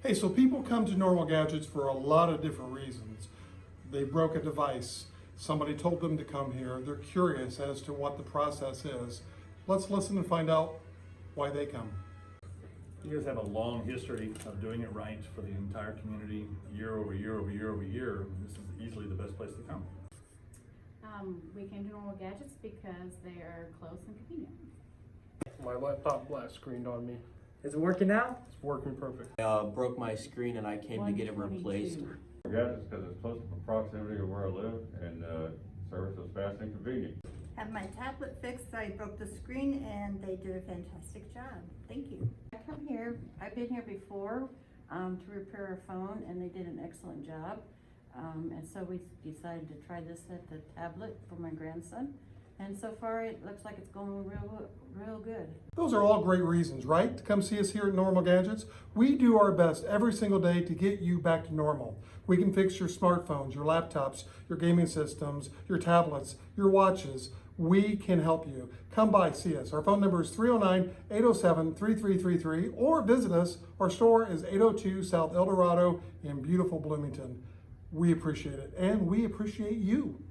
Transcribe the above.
Hey, so people come to Normal Gadgets for a lot of different reasons. They broke a device. Somebody told them to come here. They're curious as to what the process is. Let's listen and find out why they come. You guys have a long history of doing it right for the entire community, year over year over year over year. This is easily the best place to come. We came to Normal Gadgets because they are close and convenient. My laptop blast screened on me. Is it working now? It's working perfect. Broke my screen and I came to get it replaced. Gadgets because it's close to the proximity of where I live and service is fast and convenient. Have my tablet fixed. I broke the screen and they did a fantastic job. Thank you. I come here, I've been here before to repair a phone and they did an excellent job. And so we decided to try this at the tablet for my grandson. And so far it looks like it's going real good. Those are all great reasons, right? To come see us here at Normal Gadgets. We do our best every single day to get you back to normal. We can fix your smartphones, your laptops, your gaming systems, your tablets, your watches. We can help you. Come by, see us. Our phone number is 309-807-3333 or visit us. Our store is 802 South El Dorado in beautiful Bloomington. We appreciate it and we appreciate you.